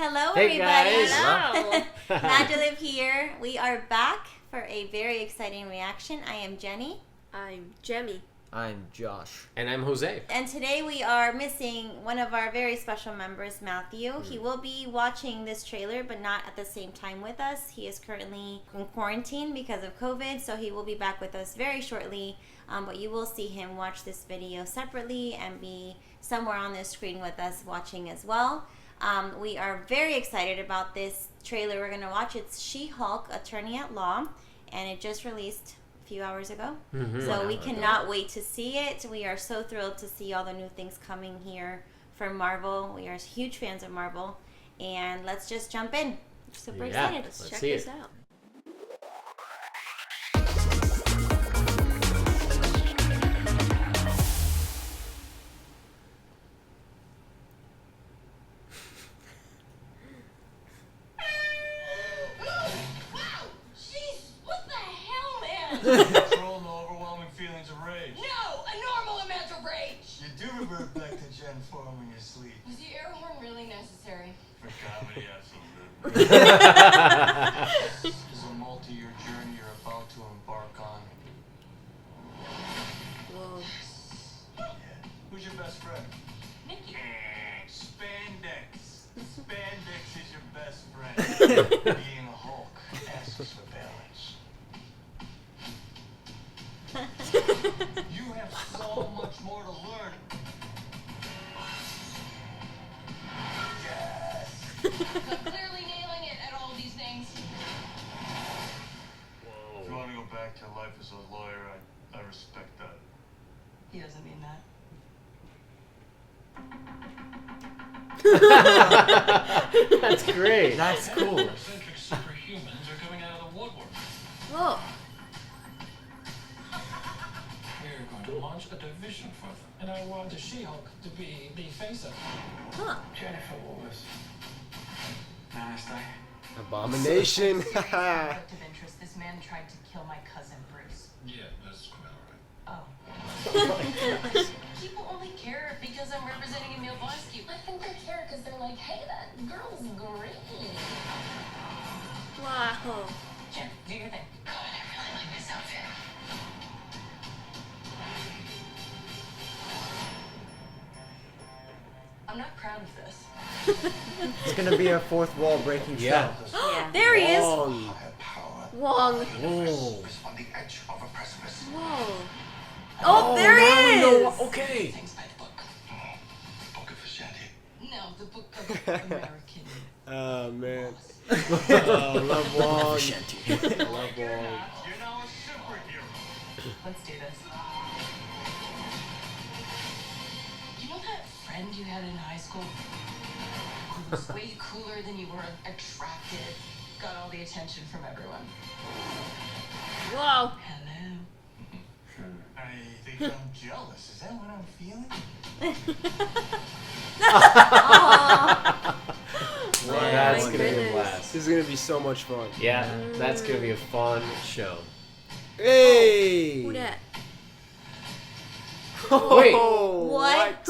Hello, Hey everybody. guys. Hello. MaJeliv here. We are back for a very exciting reaction. I am Jenny. I'm Jemmy. I'm Josh. And I'm Jose. And today we are missing one of our very special members, Matthew. He will be watching this trailer, but not at the same time with us. He is currently in quarantine because of COVID, so he will be back with us very shortly. But you will see him watch this video separately and be somewhere on this screen with us watching as well. We are very excited about this trailer we're going to watch. It's She-Hulk, Attorney at Law, and it just released a few hours ago. So we cannot wait to see it. We are so thrilled to see all the new things coming here from Marvel. We are huge fans of Marvel. And let's just jump in. Super excited. Let's Check see this it. out. Control the overwhelming feelings of rage. No! A normal amount of rage! You do revert back to Jen form in your sleep. Was the air horn really necessary? For comedy, absolutely. This is a multi-year journey you're about to embark on. Whoa. Yeah. Who's your best friend? Nikki. Spandex. Spandex is your best friend. Being a Hulk asks for balance. You have so much more to learn. Yes. I'm clearly nailing it at all these things. If you want to go back to life as a lawyer, I respect that. He doesn't mean that. That's great. That's cool. Eccentric superhumans are coming out of the woodwork. Whoa. We're going to launch a division for them, and I want the She-Hulk to be the face of it. Huh. Jennifer Wallace. Nasty. Abomination. Conflict of interest. This man tried to kill my cousin Bruce. Yeah, that's quite alright. Oh. People only care because I'm representing Emil Vasquez. I think they care because they're like, hey, that girl's great. Wow. Jen, do your thing. God, I really like this outfit. I'm not proud of this. It's gonna be a fourth wall breaking show. Yeah. Yeah. There he is. Wong. Wong. Whoa. On the edge of a precipice. Whoa. Oh, there he is. Okay. Things by the book. Book of Ashanti. No, the book of American. Oh man. Oh, love Wong. Love Wong. You're now a superhero. Let's do this. You know that friend you had in high school? Who was way cooler than you were attractive, got all the attention from everyone. Whoa. Hello. I think I'm jealous. Is that what I'm feeling? That's my gonna be a goodness. blast. This is gonna be so much fun. Yeah, that's gonna be a fun show. Hey. Who that? Wait. What?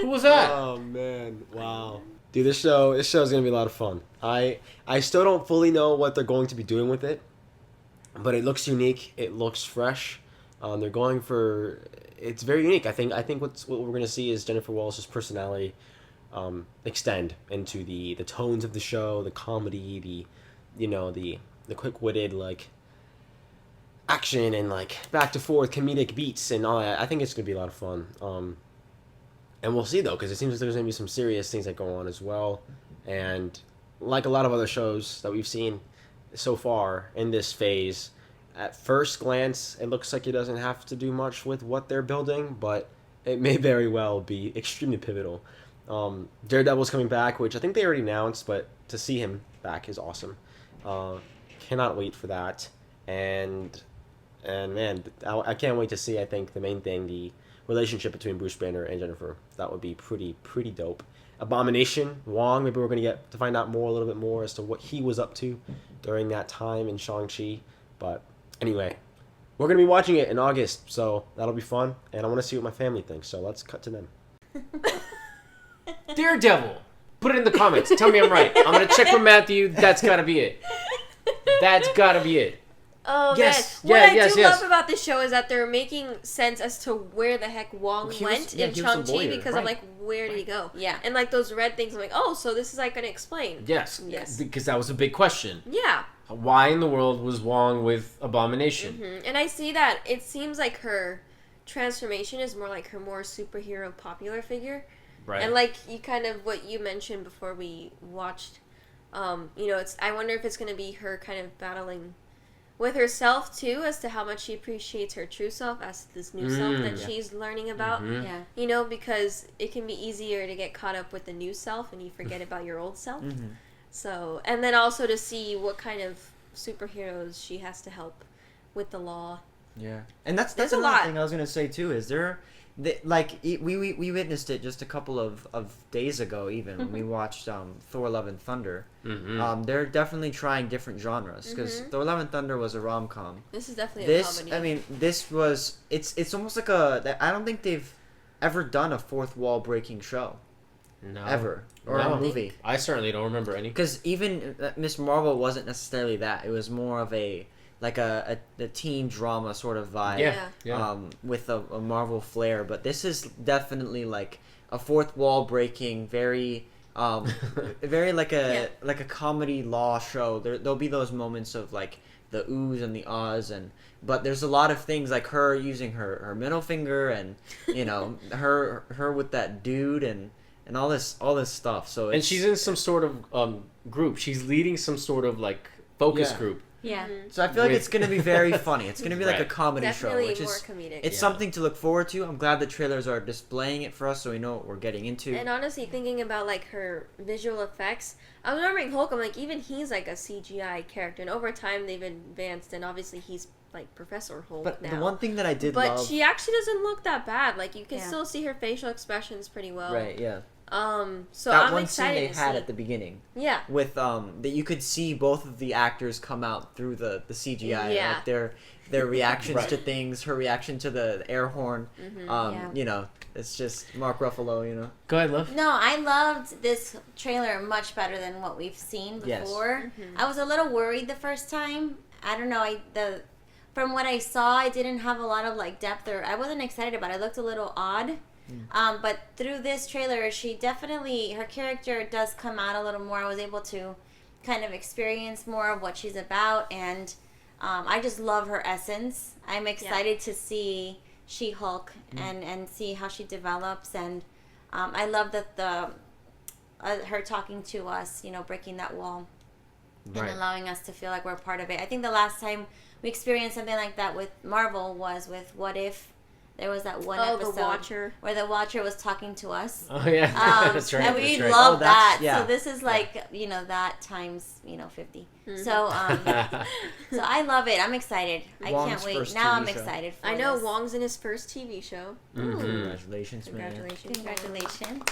Who was that? Oh man. Wow. Dude, this show's gonna be a lot of fun. I still don't fully know what they're going to be doing with it, but it looks unique. It looks fresh. They're going for. It's very unique. I think what we're gonna see is Jennifer Wallace's personality extend into the tones of the show, the comedy, the quick-witted like action and like back to forth comedic beats and all that. I think it's gonna be a lot of fun. And we'll see though, because it seems like there's gonna be some serious things that go on as well. And like a lot of other shows that we've seen so far in this phase, at first glance, it looks like it doesn't have to do much with what they're building, but it may very well be extremely pivotal. Daredevil's coming back, which I think they already announced, but to see him back is awesome. Cannot wait for that. And man, I can't wait to see, I think, the main thing, the relationship between Bruce Banner and Jennifer. That would be pretty dope. Abomination, Wong, maybe we're going to get to find out a little bit more as to what he was up to during that time in Shang-Chi. But anyway, we're going to be watching it in August, so that'll be fun. And I want to see what my family thinks, so let's cut to them. Daredevil. Put it in the comments. Tell me I'm right. I'm gonna check with Matthew. That's gotta be it. That's gotta be it. Oh Yes. man! What Yeah, I yes, do yes. love about this show is that they're making sense as to where the heck Wong He was- went yeah, in he was a Shang-Chi lawyer, because I'm right. like, where did he go? Yeah. And like those red things, I'm like, oh, so this is like gonna explain. Yes. Yes. Because that was a big question. Yeah. Why in the world was Wong with Abomination? And I see that it seems like her transformation is more like her more superhero popular figure. Right. And like you kind of what you mentioned before we watched, it's I wonder if it's gonna be her kind of battling with herself too as to how much she appreciates her true self as this new self that she's learning about. Yeah. Because it can be easier to get caught up with the new self and you forget about your old self. So, and then also to see what kind of superheroes she has to help with the law. Yeah, and that's There's a another lot. thing I was gonna say too. Is there, we witnessed it just a couple of days ago, even when we watched Thor: Love and Thunder. They're definitely trying different genres because Thor: Love and Thunder was a rom-com. This is definitely a comedy. I mean, this was it's almost like I don't think they've ever done a fourth wall breaking show No. ever or No. a movie. I certainly don't remember any. Because even Miss Marvel wasn't necessarily that. It was more of a teen drama sort of vibe. Yeah. With a Marvel flair. But this is definitely like a fourth wall breaking, very very like a comedy law show. There'll be those moments of like the oohs and the ahs, but there's a lot of things like her using her middle finger and her with that dude and all this stuff. So And she's in some sort of group. She's leading some sort of like focus Yeah. group. Yeah. So I feel like With- it's gonna be very funny. It's gonna be like a Right. comedy Definitely show, which more is comedic. it's Yeah. something to look forward to. I'm glad the trailers are displaying it for us, so we know what we're getting into. And honestly, thinking about like her visual effects, I was remembering Hulk. I'm like, even he's like a CGI character, and over time they've advanced, and obviously he's like Professor Hulk But now. the one thing that I did but love, she actually doesn't look that bad. Like you can Yeah. still see her facial expressions pretty well. right? Yeah, So that I'm one scene excited they to had see. at the beginning Yeah. with that you could see both of the actors come out through the CGI, Yeah. like their reactions Right. to things, her reaction to the air horn. Yeah. It's just Mark Ruffalo. Go ahead, love. No, I loved this trailer much better than what we've seen Yes. before. I was a little worried the first time. I don't know. From what I saw, I didn't have a lot of like depth, or I wasn't excited about it. It looked a little odd. But through this trailer, her character does come out a little more. I was able to kind of experience more of what she's about, and I just love her essence. I'm excited to see She-Hulk and see how she develops, and I love that her talking to us, breaking that wall and Right. allowing us to feel like we're part of it. I think the last time we experienced something like that with Marvel was with What If. There was that one episode The Watcher. where the Watcher was talking to us. Oh yeah, that's right. And we that's right. love Oh, that's- that. yeah. So this is like, that times, 50. So so I love it. I'm excited. I Wong's can't wait. first Now TV I'm show. excited for I know this. Wong's in his first TV show. Congratulations, man. Congratulations. Congratulations.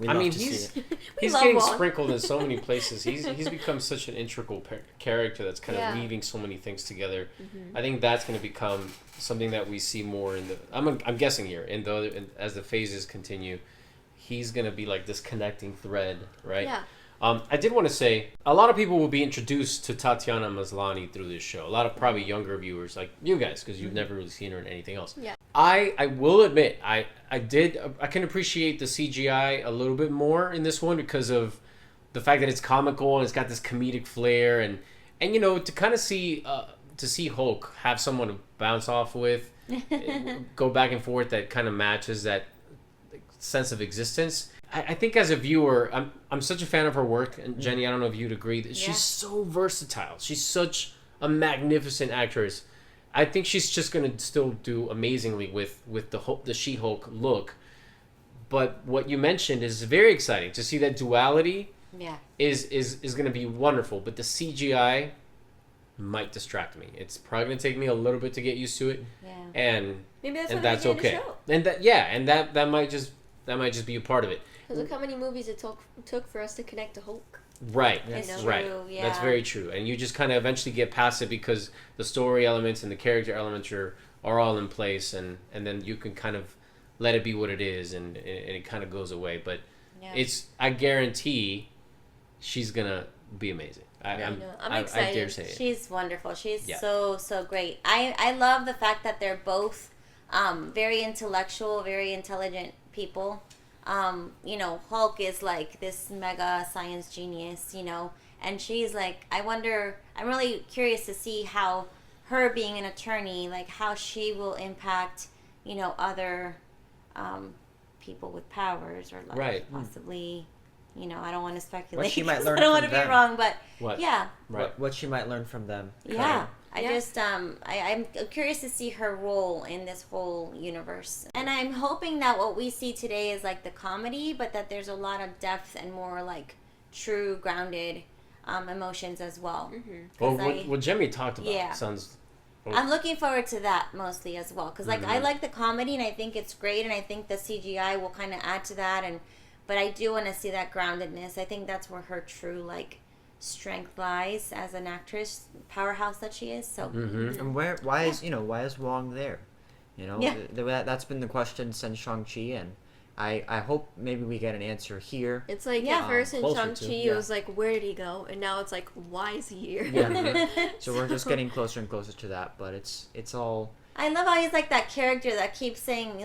We I love mean, to he's see it. he's love getting Wong. sprinkled in so many places. He's become such an integral character that's kind Yeah. of weaving so many things together. I think that's going to become something that we see more in the. I'm guessing here as the phases continue, he's going to be like this connecting thread, right? Yeah. I did want to say a lot of people will be introduced to Tatiana Maslany through this show. A lot of probably younger viewers like you guys because you've never really seen her in anything else. Yeah. I will admit I can appreciate the CGI a little bit more in this one because of the fact that it's comical and it's got this comedic flair and to kind of see Hulk have someone to bounce off with, go back and forth that kind of matches that sense of existence. I think as a viewer, I'm such a fan of her work, and Jenny, I don't know if you'd agree that she's so versatile. She's such a magnificent actress. I think she's just gonna still do amazingly with the She-Hulk look. But what you mentioned is very exciting to see that duality. Yeah. Is gonna be wonderful, but the CGI might distract me. It's probably gonna take me a little bit to get used to it, Yeah. and Maybe that's and what that's they began okay. to show. And that might just be a part of it. Because look how many movies it took for us to connect to Hulk. Right. It's Right. true, yeah. That's very true. And you just kind of eventually get past it because the story elements and the character elements are all in place, and then you can kind of let it be what it is, and it kind of goes away. But Yeah. I guarantee she's gonna be amazing. I'm I excited. dare say it. She's wonderful. She's Yeah. so great. I love the fact that they're both very intellectual, very intelligent people. You know, Hulk is like this mega science genius, you know, and she's like, I'm really curious to see how her being an attorney, like how she will impact, you know, other people with powers or like Right. possibly, you know, I don't want to speculate. What she might 'cause learn I don't want to from be them. wrong, but What? yeah. Right. What she might learn from them. Yeah. I Yeah. just I'm curious to see her role in this whole universe. And I'm hoping that what we see today is like the comedy, but that there's a lot of depth and more like true grounded emotions as well. Well, 'Cause what Jimmy talked about Yeah. sounds. I'm looking forward to that mostly as well because like I like the comedy and I think it's great and I think the CGI will kind of add to that but I do want to see that groundedness. I think that's where her true like strength lies as an actress, powerhouse that she is. So And why is Wong there? You know, Yeah. That's been the question since Shang-Chi, and I hope maybe we get an answer here. It's like Yeah. at first in Closer Shang-Chi, to, it yeah. was like, where did he go? And now it's like, why is he here? Yeah. So we're just getting closer and closer to that, but it's all I love how he's like that character that keeps saying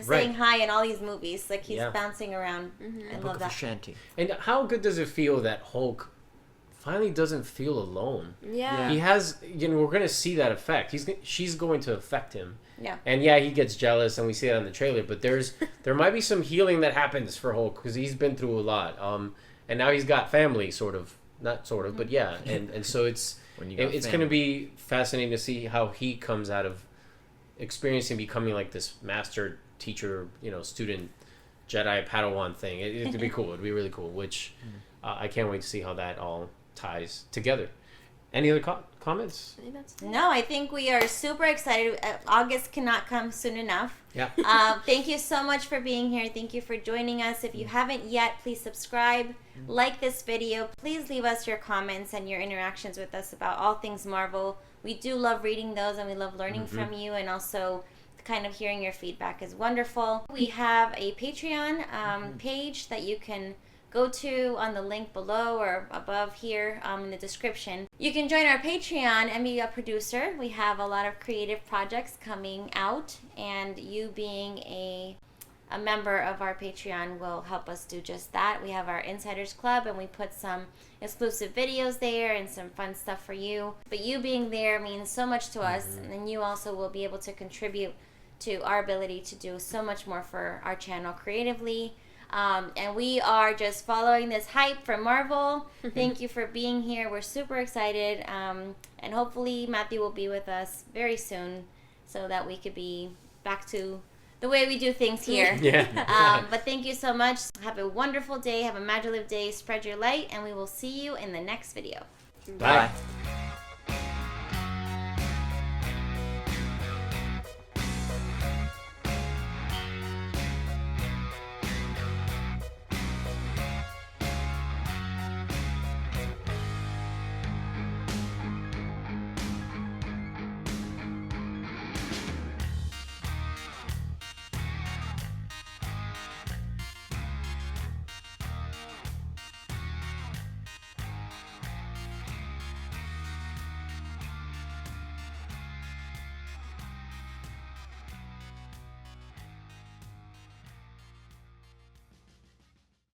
saying hi in all these movies. Like he's Yeah. bouncing around. I Book love of that. Ashanti. And how good does it feel that Hulk finally doesn't feel alone? Yeah. He has, we're gonna see that effect. She's going to affect him. Yeah. And yeah, he gets jealous, and we see that in the trailer. But there might be some healing that happens for Hulk because he's been through a lot. And now he's got family, not sort of, but yeah. And so it's When you got it's family. gonna be fascinating to see how he comes out of experiencing becoming like this master teacher, student Jedi Padawan thing. It'd be cool. It'd be really cool. Which I can't wait to see how that all ties together. Any other comments? I think that's it. No, I think we are super excited. August cannot come soon enough. Yeah. Thank you so much for being here. Thank you for joining us. If you haven't yet, please subscribe, like this video. Please leave us your comments and your interactions with us about all things Marvel. We do love reading those and we love learning from you, and also kind of hearing your feedback is wonderful. We have a Patreon page that you can go to on the link below or above here in the description. You can join our Patreon and be a producer. We have a lot of creative projects coming out, and you being a member of our Patreon will help us do just that. We have our Insiders Club, and we put some exclusive videos there and some fun stuff for you. But you being there means so much to us, and then you also will be able to contribute to our ability to do so much more for our channel creatively. And we are just following this hype from Marvel. Thank you for being here. We're super excited. And hopefully Matthew will be with us very soon so that we could be back to the way we do things here. Yeah. But thank you so much. Have a wonderful day. Have a MaJeliv day. Spread your light. And we will see you in the next video. Bye. Bye.